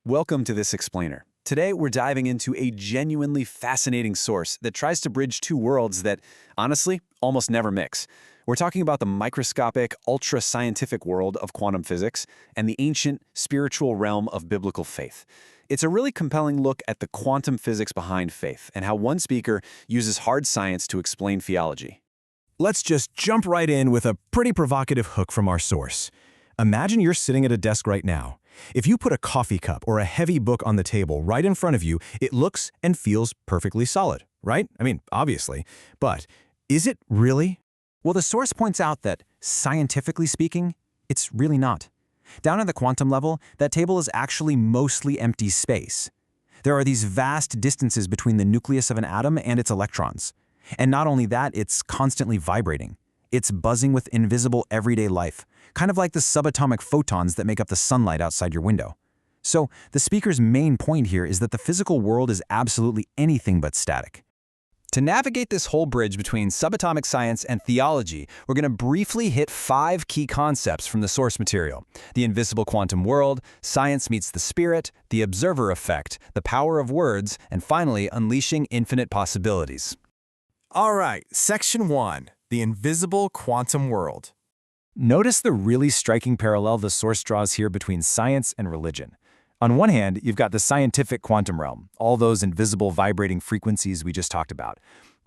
Welcome to this explainer. Today, we're diving into a genuinely fascinating source that tries to bridge two worlds that, honestly, almost never mix. We're talking about the microscopic, ultra-scientific world of quantum physics and the ancient, spiritual realm of biblical faith. It's a really compelling look at the quantum physics behind faith and how one speaker uses hard science to explain theology. Let's just jump right in with a pretty provocative hook from our source. Imagine you're sitting at a desk right now. If you put a coffee cup or a heavy book on the table right in front of you, it looks and feels perfectly solid, right? I mean, obviously. But is it really? Well, the source points out that, scientifically speaking, it's really not. Down at the quantum level, that table is actually mostly empty space. There are these vast distances between the nucleus of an atom and its electrons. And not only that, it's constantly vibrating. It's buzzing with invisible everyday life, kind of like the subatomic photons that make up the sunlight outside your window. So, the speaker's main point here is that the physical world is absolutely anything but static. To navigate this whole bridge between subatomic science and theology, we're going to briefly hit 5 key concepts from the source material: the invisible quantum world, science meets the spirit, the observer effect, the power of words, and finally, unleashing infinite possibilities. All right, Section 1, the invisible quantum world. Notice the really striking parallel the source draws here between science and religion. On one hand, you've got the scientific quantum realm, all those invisible vibrating frequencies we just talked about.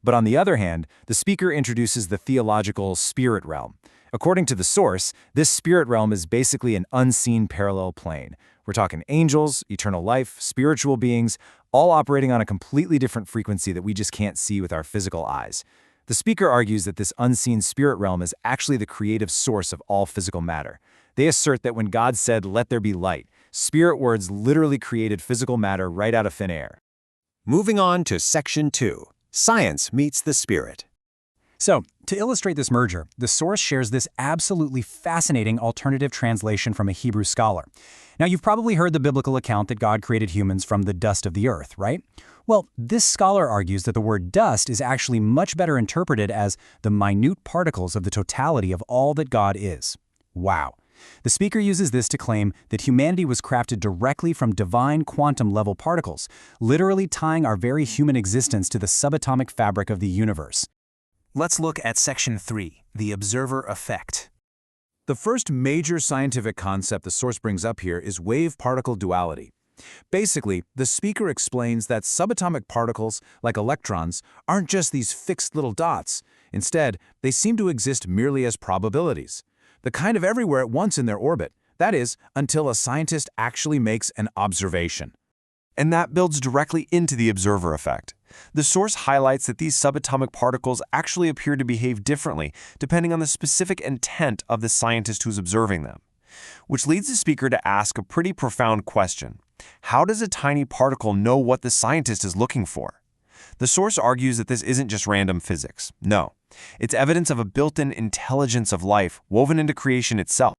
But on the other hand, the speaker introduces the theological spirit realm. According to the source, this spirit realm is basically an unseen parallel plane. We're talking angels, eternal life, spiritual beings, all operating on a completely different frequency that we just can't see with our physical eyes. The speaker argues that this unseen spirit realm is actually the creative source of all physical matter. They assert that when God said, "Let there be light," spirit words literally created physical matter right out of thin air. Moving on to Section 2, Science meets the Spirit. So, to illustrate this merger, the source shares this absolutely fascinating alternative translation from a Hebrew scholar. Now, you've probably heard the biblical account that God created humans from the dust of the earth, right? Well, this scholar argues that the word dust is actually much better interpreted as the minute particles of the totality of all that God is. Wow. The speaker uses this to claim that humanity was crafted directly from divine quantum-level particles, literally tying our very human existence to the subatomic fabric of the universe. Let's look at Section 3, the observer effect. The first major scientific concept the source brings up here is wave-particle duality. Basically, the speaker explains that subatomic particles, like electrons, aren't just these fixed little dots. Instead, they seem to exist merely as probabilities. The kind of everywhere at once in their orbit. That is, until a scientist actually makes an observation. And that builds directly into the observer effect. The source highlights that these subatomic particles actually appear to behave differently depending on the specific intent of the scientist who's observing them. Which leads the speaker to ask a pretty profound question. How does a tiny particle know what the scientist is looking for? The source argues that this isn't just random physics. No, it's evidence of a built-in intelligence of life woven into creation itself.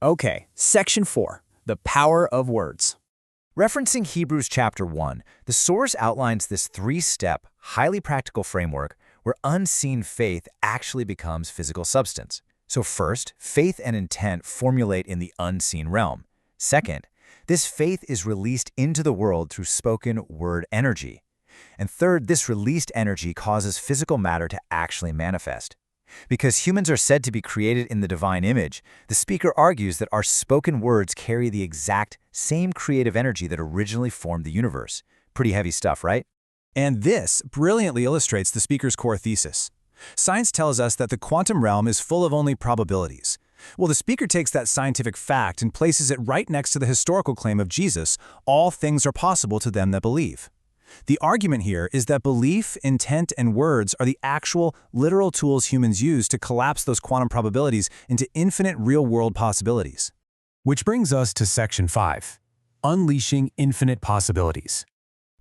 Okay, Section 4, the power of words. Referencing Hebrews chapter 1, the source outlines this 3-step, highly practical framework where unseen faith actually becomes physical substance. So first, faith and intent formulate in the unseen realm. Second, this faith is released into the world through spoken word energy. And third, this released energy causes physical matter to actually manifest. Because humans are said to be created in the divine image, the speaker argues that our spoken words carry the exact same creative energy that originally formed the universe. Pretty heavy stuff, right? And this brilliantly illustrates the speaker's core thesis. Science tells us that the quantum realm is full of only probabilities. Well, the speaker takes that scientific fact and places it right next to the historical claim of Jesus, all things are possible to them that believe. The argument here is that belief, intent, and words are the actual, literal tools humans use to collapse those quantum probabilities into infinite real-world possibilities. Which brings us to Section 5, Unleashing Infinite Possibilities.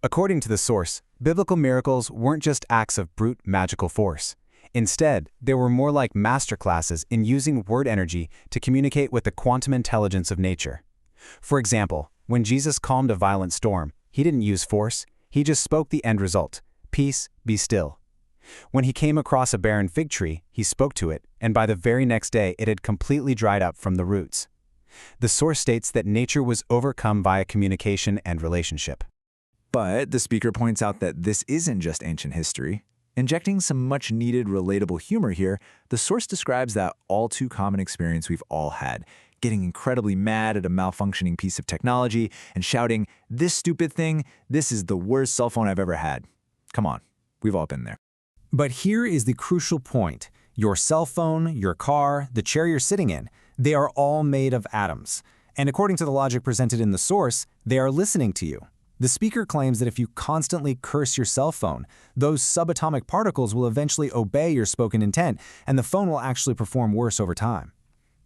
According to the source, biblical miracles weren't just acts of brute magical force. Instead, they were more like masterclasses in using word energy to communicate with the quantum intelligence of nature. For example, when Jesus calmed a violent storm, he didn't use force, he just spoke the end result: peace, be still. When he came across a barren fig tree, he spoke to it, and by the very next day it had completely dried up from the roots. The source states that nature was overcome via communication and relationship. But the speaker points out that this isn't just ancient history. Injecting some much-needed relatable humor here, the source describes that all-too-common experience we've all had, getting incredibly mad at a malfunctioning piece of technology and shouting, "This stupid thing, this is the worst cell phone I've ever had." Come on, we've all been there. But here is the crucial point. Your cell phone, your car, the chair you're sitting in, they are all made of atoms. And according to the logic presented in the source, they are listening to you. The speaker claims that if you constantly curse your cell phone, those subatomic particles will eventually obey your spoken intent, and the phone will actually perform worse over time.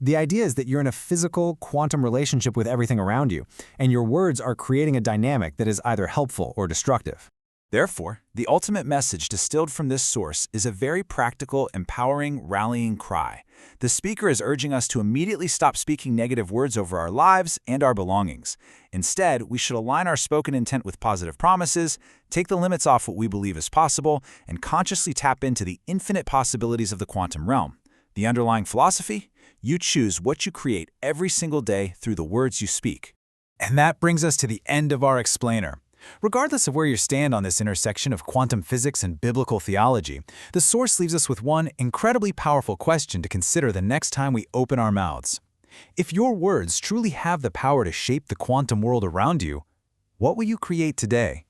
The idea is that you're in a physical, quantum relationship with everything around you, and your words are creating a dynamic that is either helpful or destructive. Therefore, the ultimate message distilled from this source is a very practical, empowering, rallying cry. The speaker is urging us to immediately stop speaking negative words over our lives and our belongings. Instead, we should align our spoken intent with positive promises, take the limits off what we believe is possible, and consciously tap into the infinite possibilities of the quantum realm. The underlying philosophy? You choose what you create every single day through the words you speak. And that brings us to the end of our explainer. Regardless of where you stand on this intersection of quantum physics and biblical theology, the source leaves us with one incredibly powerful question to consider the next time we open our mouths. If your words truly have the power to shape the quantum world around you, what will you create today?